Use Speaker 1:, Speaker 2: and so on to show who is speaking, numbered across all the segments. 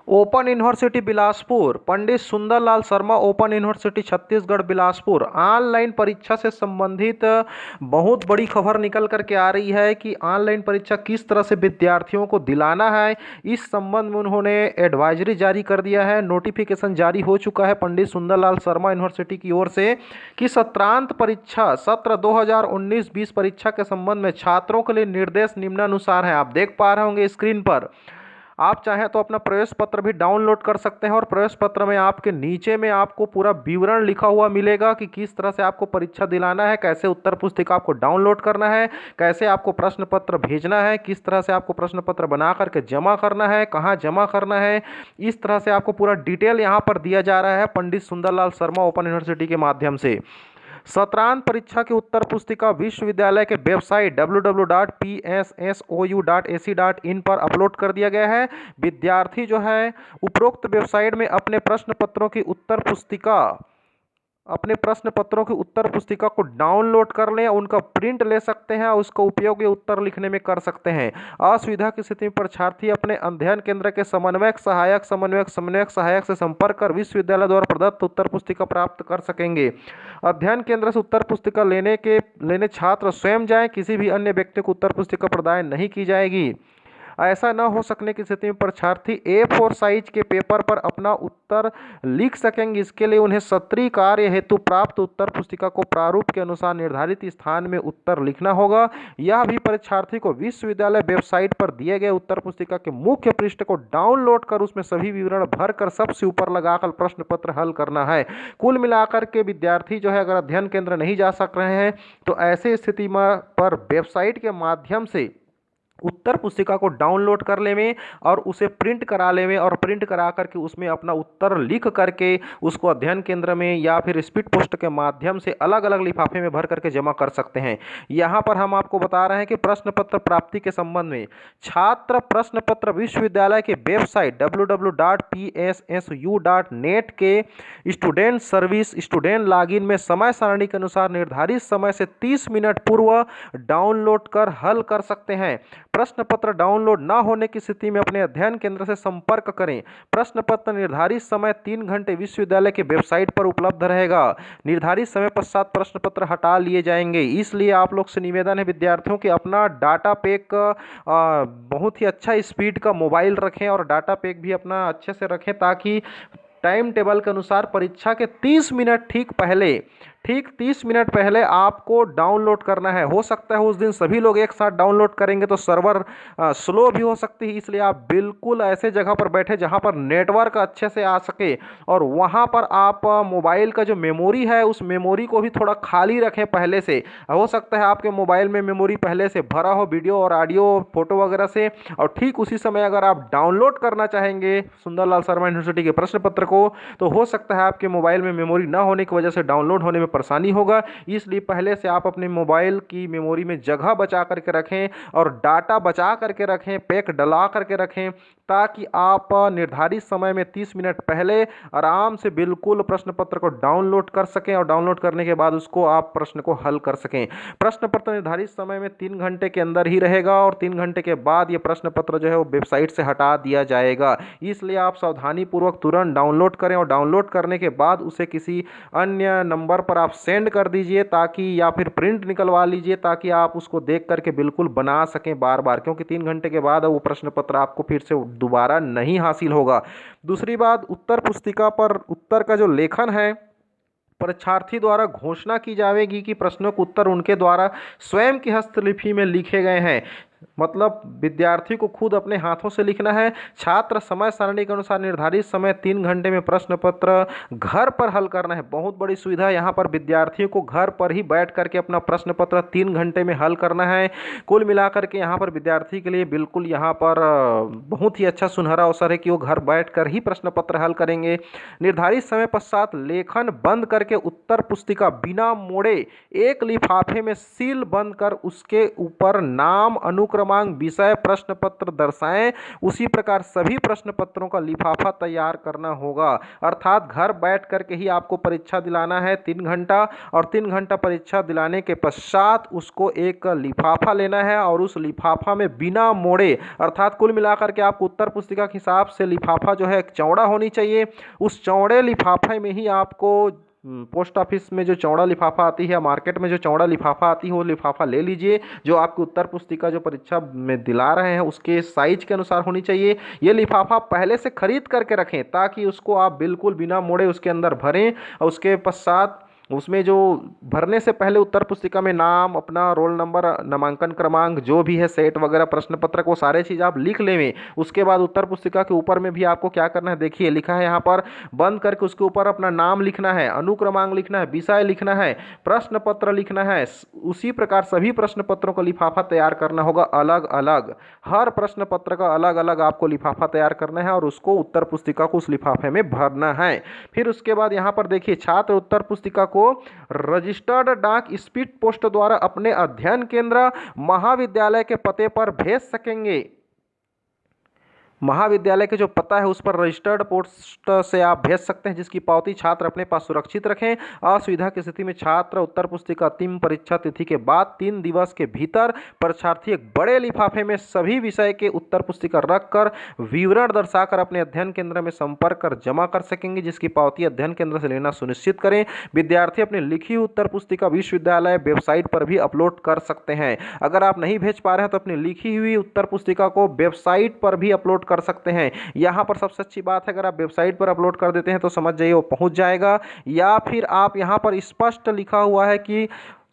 Speaker 1: Open university Bilaspur, Pandit Sundarlal Sharma open university Chhattisgarh Bilaspur online परीक्षा से संबंधित बहुत बड़ी खबर निकल कर के आ रही है कि ऑनलाइन परीक्षा किस तरह से विद्यार्थियों को दिलाना है। इस संबंध में उन्होंने एडवाइजरी जारी कर दिया है, नोटिफिकेशन जारी हो चुका है पंडित सुंदरलाल शर्मा यूनिवर्सिटी की ओर से कि सत्रांत परीक्षा सत्र 2019-20 परीक्षा के संबंध में छात्रों के लिए निर्देश निम्नानुसार है। आप देख पा रहे होंगे स्क्रीन पर। आप चाहें तो अपना प्रवेश पत्र भी डाउनलोड कर सकते हैं और प्रवेश पत्र में आपके नीचे में आपको पूरा विवरण लिखा हुआ मिलेगा कि किस तरह से आपको परीक्षा दिलाना है, कैसे उत्तर पुस्तिका आपको डाउनलोड करना है, कैसे आपको प्रश्न पत्र भेजना है, किस तरह से आपको प्रश्न पत्र बना करके जमा करना है, कहाँ जमा करना है। इस तरह से आपको पूरा डिटेल यहाँ पर दिया जा रहा है पंडित सुंदरलाल शर्मा ओपन यूनिवर्सिटी के माध्यम से। सत्रांत परीक्षा की उत्तर पुस्तिका विश्वविद्यालय के वेबसाइट www.pssou.ac.in पर अपलोड कर दिया गया है। विद्यार्थी जो है उपरोक्त वेबसाइट में अपने प्रश्न पत्रों की उत्तर पुस्तिका को डाउनलोड कर लें, उनका प्रिंट ले सकते हैं और उसका उपयोग ये उत्तर लिखने में कर सकते हैं। असुविधा की स्थिति में परीक्षार्थी अपने अध्ययन केंद्र के समन्वयक सहायक से संपर्क कर विश्वविद्यालय द्वारा प्रदत्त उत्तर पुस्तिका प्राप्त कर सकेंगे। अध्ययन केंद्र से उत्तर पुस्तिका लेने छात्र स्वयं जाएं, किसी भी अन्य व्यक्ति को उत्तर पुस्तिका प्रदान नहीं की जाएगी। ऐसा न हो सकने की स्थिति में परीक्षार्थी A4 साइज के पेपर पर अपना उत्तर लिख सकेंगे। इसके लिए उन्हें सत्रीय कार्य हेतु प्राप्त उत्तर पुस्तिका को प्रारूप के अनुसार निर्धारित स्थान में उत्तर लिखना होगा। यह भी परीक्षार्थी को विश्वविद्यालय वेबसाइट पर दिए गए उत्तर पुस्तिका के मुख्य पृष्ठ को डाउनलोड कर उसमें सभी विवरण भरकर सबसे ऊपर लगाकर प्रश्न पत्र हल करना है। कुल मिलाकर के विद्यार्थी जो है अगर अध्ययन केंद्र नहीं जा सक रहे हैं तो ऐसी स्थिति में पर वेबसाइट के माध्यम से उत्तर पुस्तिका को डाउनलोड कर लेवें और उसे प्रिंट करा लेवें और प्रिंट करा करके उसमें अपना उत्तर लिख करके उसको अध्ययन केंद्र में या फिर स्पीड पोस्ट के माध्यम से अलग अलग लिफाफे में भर करके जमा कर सकते हैं। यहाँ पर हम आपको बता रहे हैं कि प्रश्न पत्र प्राप्ति के संबंध में छात्र प्रश्न पत्र विश्वविद्यालय के वेबसाइट www.pssu.net के स्टूडेंट सर्विस स्टूडेंट लॉगिन में समय सारणी के अनुसार निर्धारित समय से 30 मिनट पूर्व डाउनलोड कर हल कर सकते हैं। प्रश्न पत्र डाउनलोड न होने की स्थिति में अपने अध्ययन केंद्र से संपर्क करें। प्रश्न पत्र निर्धारित समय 3 घंटे विश्वविद्यालय के वेबसाइट पर उपलब्ध रहेगा। निर्धारित समय पश्चात प्रश्न पत्र हटा लिए जाएंगे। इसलिए आप लोग से निवेदन है विद्यार्थियों कि अपना डाटा पैक बहुत ही अच्छा स्पीड का मोबाइल रखें और डाटा पैक भी अपना अच्छे से रखें ताकि टाइम टेबल के अनुसार परीक्षा के 30 मिनट ठीक 30 मिनट पहले आपको डाउनलोड करना है। हो सकता है उस दिन सभी लोग एक साथ डाउनलोड करेंगे तो सर्वर स्लो भी हो सकती है, इसलिए आप बिल्कुल ऐसे जगह पर बैठे जहां पर नेटवर्क अच्छे से आ सके और वहां पर आप मोबाइल का जो मेमोरी है उस मेमोरी को भी थोड़ा खाली रखें पहले से। हो सकता है आपके मोबाइल में मेमोरी पहले से भरा हो वीडियो और ऑडियो फोटो वगैरह से, और ठीक उसी समय अगर आप डाउनलोड करना चाहेंगे सुंदरलाल शर्मा यूनिवर्सिटी के प्रश्न पत्र को तो हो सकता है आपके मोबाइल में मेमोरी ना होने की वजह से डाउनलोड होने में परेशानी होगा। इसलिए पहले से आप अपने मोबाइल की मेमोरी में जगह बचा करके रखें और डाटा बचा करके रखें, पैक डला करके रखें ताकि आप निर्धारित समय में 30 मिनट पहले आराम से बिल्कुल प्रश्न पत्र को डाउनलोड कर सकें और डाउनलोड करने के बाद उसको आप प्रश्न को हल कर सकें। प्रश्न पत्र निर्धारित समय में 3 घंटे के अंदर ही रहेगा और 3 घंटे के बाद ये प्रश्न पत्र जो है वो वेबसाइट से हटा दिया जाएगा। इसलिए आप सावधानी पूर्वक तुरंत डाउनलोड करें और डाउनलोड करने के बाद उसे किसी अन्य नंबर पर आप सेंड कर दीजिए ताकि, या फिर प्रिंट निकलवा लीजिए ताकि आप उसको देख करके बिल्कुल बना सकें बार बार, क्योंकि 3 घंटे के बाद वो प्रश्न पत्र आपको फिर से दोबारा नहीं हासिल होगा। दूसरी बात, उत्तर पुस्तिका पर उत्तर का जो लेखन है परीक्षार्थी द्वारा घोषणा की जाएगी कि प्रश्नों के उत्तर उनके द्वारा स्वयं की हस्तलिपि में लिखे गए हैं। मतलब विद्यार्थी को खुद अपने हाथों से लिखना है। छात्र समय सारणी के अनुसार निर्धारित समय 3 घंटे में प्रश्न पत्र घर पर हल करना है। बहुत बड़ी सुविधा यहाँ पर विद्यार्थियों को घर पर ही बैठ करके अपना प्रश्न पत्र 3 घंटे में हल करना है। कुल मिलाकर के यहाँ पर विद्यार्थी के लिए बिल्कुल यहाँ पर बहुत ही अच्छा सुनहरा अवसर है कि वो घर बैठ कर ही प्रश्न पत्र हल करेंगे। निर्धारित समय पश्चात लेखन बंद करके उत्तर पुस्तिका बिना मोड़े एक लिफाफे में सील बंद कर उसके ऊपर नाम, अनुक्रमांक, विषय, प्रश्न पत्र दर्शाएं। उसी प्रकार सभी प्रश्न पत्रों का लिफाफा तैयार करना होगा। अर्थात घर बैठ करके ही आपको परीक्षा दिलाना है 3 घंटा, और 3 घंटा परीक्षा दिलाने के पश्चात उसको एक लिफाफा लेना है और उस लिफाफा में बिना मोड़े, अर्थात कुल मिलाकर के आपको उत्तर पुस्तिका के हिसाब से लिफाफा जो है चौड़ा होनी चाहिए। उस चौड़े लिफाफे में ही आपको पोस्ट ऑफिस में जो चौड़ा लिफाफा आती है, मार्केट में जो चौड़ा लिफाफा आती है, वो लिफाफा ले लीजिए जो आपकी उत्तर पुस्तिका जो परीक्षा में दिला रहे हैं उसके साइज के अनुसार होनी चाहिए। ये लिफाफा पहले से खरीद करके रखें ताकि उसको आप बिल्कुल बिना मोड़े उसके अंदर भरें, और उसके पश्चात उसमें जो भरने से पहले उत्तर पुस्तिका में नाम, अपना रोल नंबर, नामांकन क्रमांक जो भी है, सेट वगैरह, प्रश्न पत्रक, वो सारे चीज़ आप लिख लें। उसके बाद उत्तर पुस्तिका के ऊपर में भी आपको क्या करना है, देखिए लिखा है यहाँ पर, बंद करके उसके ऊपर अपना नाम लिखना है, अनुक्रमांक लिखना है, विषय लिखना है, प्रश्न पत्र लिखना है। उसी प्रकार सभी प्रश्न पत्रों का लिफाफा तैयार करना होगा अलग अलग। हर प्रश्न पत्र का अलग अलग आपको लिफाफा तैयार करना है और उसको उत्तर पुस्तिका को उस लिफाफे में भरना है। फिर उसके बाद यहाँ पर देखिए, छात्र उत्तर पुस्तिका को रजिस्टर्ड डाक स्पीड पोस्ट द्वारा अपने अध्ययन केंद्र महाविद्यालय के पते पर भेज सकेंगे। महाविद्यालय के जो पता है उस पर रजिस्टर्ड पोस्ट से आप भेज सकते हैं, जिसकी पावती छात्र अपने पास सुरक्षित रखें। असुविधा की स्थिति में छात्र उत्तर पुस्तिका अंतिम परीक्षा तिथि के बाद 3 दिवस के भीतर परीक्षार्थी एक बड़े लिफाफे में सभी विषय के उत्तर पुस्तिका रखकर विवरण दर्शाकर अपने अध्ययन केंद्र में संपर्क कर जमा कर सकेंगे, जिसकी पावती अध्ययन केंद्र से लेना सुनिश्चित करें। विद्यार्थी अपनी लिखी हुई उत्तर पुस्तिका विश्वविद्यालय वेबसाइट पर भी अपलोड कर सकते हैं। अगर आप नहीं भेज पा रहे हैं तो अपनी लिखी हुई उत्तर पुस्तिका को वेबसाइट पर भी अपलोड कर सकते हैं। यहां पर सबसे अच्छी बात है, अगर आप वेबसाइट पर अपलोड कर देते हैं तो समझ जाइए वो पहुंच जाएगा, या फिर आप यहां पर स्पष्ट लिखा हुआ है कि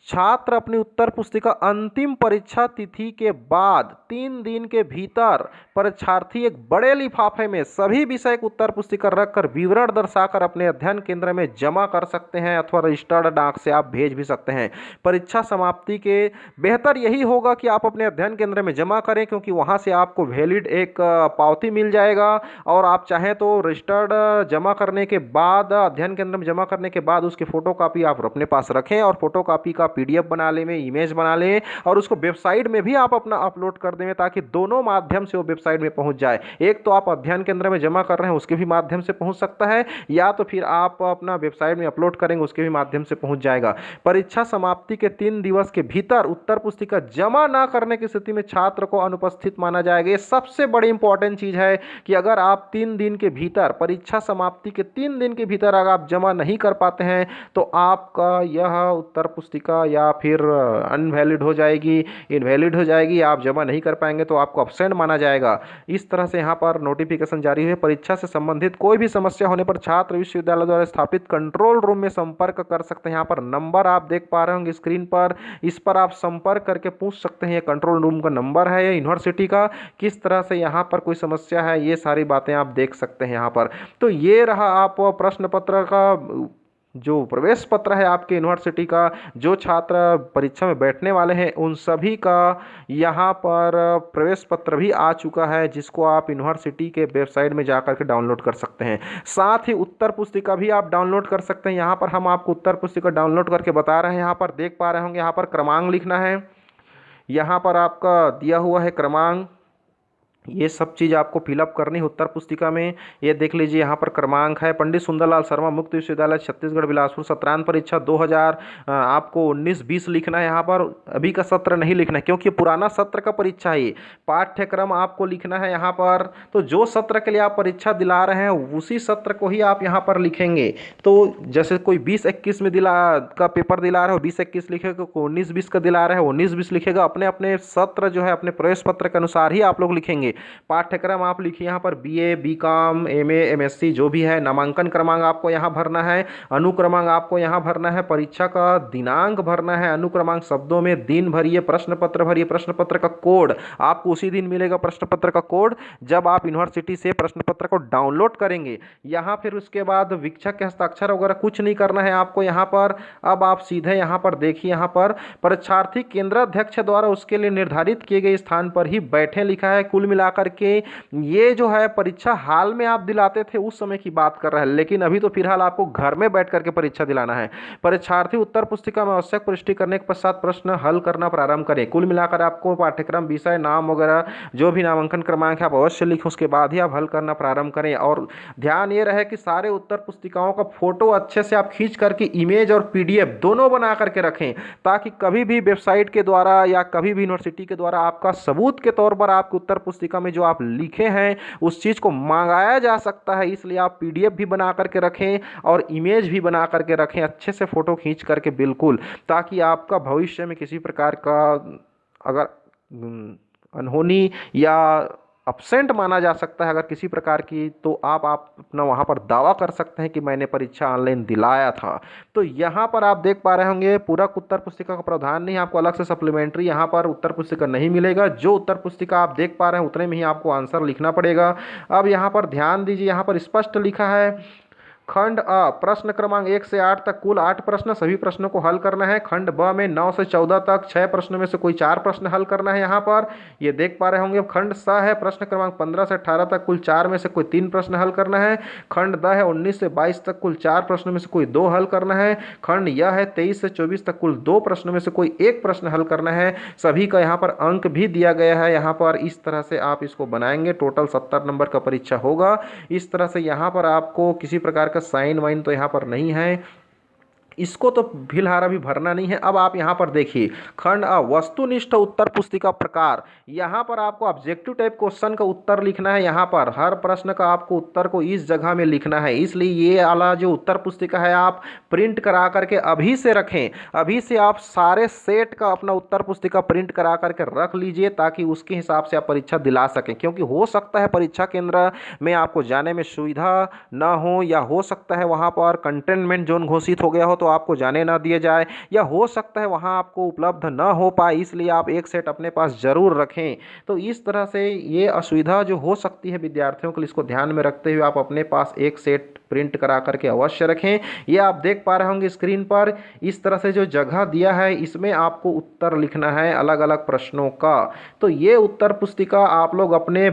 Speaker 1: छात्र अपनी उत्तर पुस्तिका अंतिम परीक्षा तिथि के बाद 3 दिन के भीतर परीक्षार्थी एक बड़े लिफाफे में सभी विषय की उत्तर पुस्तिका रखकर विवरण दर्शाकर अपने अध्ययन केंद्र में जमा कर सकते हैं, अथवा रजिस्टर्ड डाक से आप भेज भी सकते हैं। परीक्षा समाप्ति के बेहतर यही होगा कि आप अपने अध्ययन केंद्र में जमा करें, क्योंकि वहां से आपको वैलिड एक पावती मिल जाएगा, और आप चाहें तो रजिस्टर्ड जमा करने के बाद, अध्ययन केंद्र में जमा करने के बाद उसकी फोटो कापी आप अपने पास रखें और फोटो कापी का PDF बना लें, इमेज बना लें और उसको वेबसाइट में भी आप अपना अपलोड कर दें, ताकि दोनों माध्यम से वो वेबसाइट में पहुंच जाए। एक तो आप अध्ययन केंद्र में जमा कर रहे हैं उसके भी माध्यम से पहुंच सकता है, या तो फिर आप अपना वेबसाइट में अपलोड करेंगे उसके भी माध्यम से पहुंच जाएगा। परीक्षा समाप्ति के 3 दिवस के भीतर उत्तर पुस्तिका जमा ना करने की स्थिति में छात्र को अनुपस्थित माना जाएगा। ये सबसे बड़ी इंपॉर्टेंट चीज है कि अगर आप 3 दिन के भीतर, परीक्षा समाप्ति के 3 दिन के भीतर अगर आप जमा नहीं कर पाते हैं तो आपका यह उत्तर पुस्तिका या फिर अनवैलिड हो जाएगी, इनवैलिड हो जाएगी, आप जमा नहीं कर पाएंगे तो आपको अब्सेंट माना जाएगा। इस तरह से यहाँ पर नोटिफिकेशन जारी हुई। परीक्षा से संबंधित कोई भी समस्या होने पर छात्र विश्वविद्यालय द्वारा स्थापित कंट्रोल रूम में संपर्क कर सकते हैं। यहाँ पर नंबर आप देख पा रहे होंगे स्क्रीन पर, इस पर आप संपर्क करके पूछ सकते हैं। ये कंट्रोल रूम का नंबर है, ये यूनिवर्सिटी का, किस तरह से यहाँ पर कोई समस्या है, ये सारी बातें आप देख सकते हैं यहाँ पर। तो ये रहा आप प्रश्न पत्र का जो प्रवेश पत्र है आपके यूनिवर्सिटी का, जो छात्र परीक्षा में बैठने वाले हैं उन सभी का यहाँ पर प्रवेश पत्र भी आ चुका है, जिसको आप यूनिवर्सिटी के वेबसाइट में जाकर के डाउनलोड कर सकते हैं। साथ ही उत्तर पुस्तिका भी आप डाउनलोड कर सकते हैं। यहाँ पर हम आपको उत्तर पुस्तिका डाउनलोड करके बता रहे हैं। यहाँ पर देख पा रहे होंगे, यहाँ पर क्रमांक लिखना है, यहाँ पर आपका दिया हुआ है क्रमांक, ये सब चीज़ आपको फिलअप करनी है उत्तर पुस्तिका में। ये देख लीजिए यहाँ पर क्रमांक है, पंडित सुंदरलाल शर्मा मुक्त विश्वविद्यालय छत्तीसगढ़ बिलासपुर, सत्रांत परीक्षा 2000 आपको 19-20 लिखना है। यहाँ पर अभी का सत्र नहीं लिखना है क्योंकि पुराना सत्र का परीक्षा है। पाठ्यक्रम आपको लिखना है यहाँ पर, तो जो सत्र के लिए आप परीक्षा दिला रहे हैं उसी सत्र को ही आप यहाँ पर लिखेंगे। तो जैसे कोई 20-21 में का पेपर दिला रहा है 20-21 लिखेगा, कोई 19-20 का दिला रहा है 19-20 लिखेगा। अपने अपने सत्र जो है अपने प्रवेश पत्र के अनुसार ही आप लोग लिखेंगे। पाठ्यक्रम आप लिखिए यहाँ पर BA, BCom, MA, MSc जो भी है। नामांकन क्रमांक आपको यहाँ भरना है, अनुक्रमांक आपको यहाँ भरना है, परीक्षा का दिनांक भरना है, अनुक्रमांक शब्दों में दिन भरिए, प्रश्न पत्र भरिए, प्रश्न पत्र का कोड आपको उसी दिन मिलेगा, प्रश्न पत्र का कोड जब आप यूनिवर्सिटी से प्रश्न पत्र को डाउनलोड करेंगे। यहाँ फिर उसके बाद वीक्षक के हस्ताक्षर वगैरह कुछ नहीं करना है आपको यहाँ पर। अब आप सीधे यहाँ पर देखिए, यहाँ पर परीक्षार्थी केंद्राध्यक्ष द्वारा उसके लिए निर्धारित किए गए स्थान पर ही बैठे लिखा है। कुल मिलाकर के ये जो है परीक्षा हाल में आप दिलाते थे उस समय की बात कर रहे हैं, लेकिन अभी तो फिलहाल आपको घर में बैठ करके परीक्षा दिलाना है। परीक्षार्थी उत्तर पुस्तिका में आवश्यक पुष्टि करने के पश्चात प्रश्न हल करना प्रारंभ करें। कुल मिलाकर आपको पाठ्यक्रम, विषय, नाम वगैरह जो भी नामांकन क्रमांक है आप अवश्य लिखें, उसके बाद ही आप हल करना प्रारंभ करें। और ध्यान ये रहे कि सारे उत्तर पुस्तिकाओं का फोटो अच्छे से आप खींच करके इमेज और पीडीएफ दोनों बना करके रखें, ताकि कभी भी वेबसाइट के द्वारा या कभी भी यूनिवर्सिटी के द्वारा आपका सबूत के तौर पर आपके उत्तर पुस्तिका में जो आप लिखे हैं उस चीज़ को मंगाया जा सकता है। इसलिए आप पीडीएफ भी बना करके रखें और इमेज भी बना करके रखें, अच्छे से फोटो खींच करके, बिल्कुल, ताकि आपका भविष्य में किसी प्रकार का अगर अनहोनी या अब्सेंट माना जा सकता है अगर किसी प्रकार की, तो आप अपना वहाँ पर दावा कर सकते हैं कि मैंने परीक्षा ऑनलाइन दिलाया था। तो यहाँ पर आप देख पा रहे होंगे पूरक उत्तर पुस्तिका का प्रावधान नहीं, आपको अलग से सप्लीमेंट्री यहाँ पर उत्तर पुस्तिका नहीं मिलेगा। जो उत्तर पुस्तिका आप देख पा रहे हैं उतने में ही आपको आंसर लिखना पड़ेगा। अब यहाँ पर ध्यान दीजिए, यहाँ पर स्पष्ट लिखा है खंड अ प्रश्न क्रमांक 1 से 8 तक कुल 8 प्रश्न, सभी प्रश्नों को हल करना है। खंड ब में 9 से 14 तक 6 प्रश्नों में से कोई 4 प्रश्न हल करना है। यहाँ पर ये देख पा रहे होंगे। खंड स है प्रश्न क्रमांक 15 से 18 तक कुल 4 में से कोई 3 प्रश्न हल करना है। खंड द है 19 से 22 तक कुल 4 प्रश्नों में से कोई 2 हल करना है। खंड य है 23 से 24 तक कुल 2 प्रश्नों में से कोई 1 प्रश्न हल करना है। सभी का यहाँ पर अंक भी दिया गया है। यहाँ पर इस तरह से आप इसको बनाएंगे, टोटल 70 नंबर का परीक्षा होगा। इस तरह से यहाँ पर आपको किसी प्रकार का साइन वाइन तो यहाँ पर नहीं है, इसको तो फिलहाल अभी भरना नहीं है। अब आप यहाँ पर देखिए खंड अ वस्तुनिष्ठ उत्तर पुस्तिका प्रकार, यहाँ पर आपको ऑब्जेक्टिव टाइप क्वेश्चन का उत्तर लिखना है। यहाँ पर हर प्रश्न का आपको उत्तर को इस जगह में लिखना है, इसलिए ये वाला जो उत्तर पुस्तिका है आप प्रिंट करा करके अभी से रखें। अभी से आप सारे सेट का अपना उत्तर पुस्तिका प्रिंट करा करके रख लीजिए, ताकि उसके हिसाब से आप परीक्षा दिला सकें। क्योंकि हो सकता है परीक्षा केंद्र में आपको जाने में सुविधा ना हो, या हो सकता है वहाँ पर कंटेनमेंट जोन घोषित हो गया हो तो आपको जाने ना दिया जाए, या हो सकता है वहाँ आपको उपलब्ध ना हो पाए, इसलिए आप एक सेट अपने पास जरूर रखें। तो इस तरह से ये असुविधा जो हो सकती है विद्यार्थियों के लिए, इसको ध्यान में रखते हुए आप अपने पास एक सेट प्रिंट करा करके अवश्य रखें। ये आप देख पा रहे होंगे स्क्रीन पर, इस तरह से जो जगह दिया है इसमें आपको उत्तर लिखना है अलग अलग प्रश्नों का। तो ये उत्तर पुस्तिका आप लोग अपने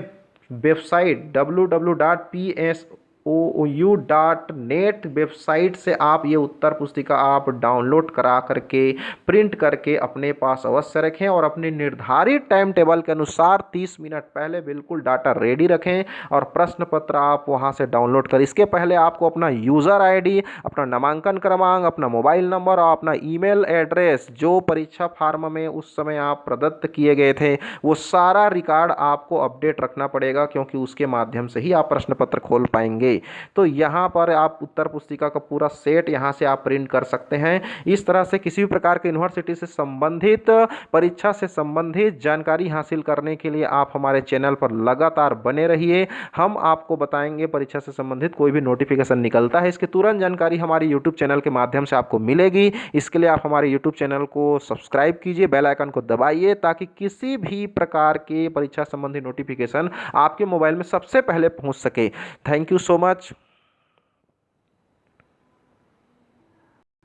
Speaker 1: वेबसाइट www.psou.net वेबसाइट से आप ये उत्तर पुस्तिका आप डाउनलोड करा करके प्रिंट करके अपने पास अवश्य रखें, और अपने निर्धारित टाइम टेबल के अनुसार 30 मिनट पहले बिल्कुल डाटा रेडी रखें और प्रश्न पत्र आप वहां से डाउनलोड करें। इसके पहले आपको अपना यूज़र आईडी, अपना नामांकन क्रमांक, अपना मोबाइल नंबर और अपना ईमेल एड्रेस जो परीक्षा फार्म में उस समय आप प्रदत्त किए गए थे वो सारा रिकॉर्ड आपको अपडेट रखना पड़ेगा, क्योंकि उसके माध्यम से ही आप प्रश्न पत्र खोल पाएंगे। तो यहाँ पर आप उत्तर पुस्तिका का पूरा सेट यहाँ से आप प्रिंट कर सकते हैं। इस तरह से किसी भी प्रकार के यूनिवर्सिटी से संबंधित, परीक्षा से संबंधित जानकारी हासिल करने के लिए आप हमारे चैनल पर लगातार बने रहिए। हम आपको बताएंगे परीक्षा से संबंधित कोई भी नोटिफिकेशन निकलता है, इसकी तुरंत जानकारी हमारे यूट्यूब चैनल के माध्यम से आपको मिलेगी। इसके लिए आप हमारे यूट्यूब चैनल को सब्सक्राइब कीजिए, बेल आइकन को दबाइए, ताकि किसी भी प्रकार के परीक्षा संबंधी नोटिफिकेशन आपके मोबाइल में सबसे पहले पहुंच सके। Thank you so much.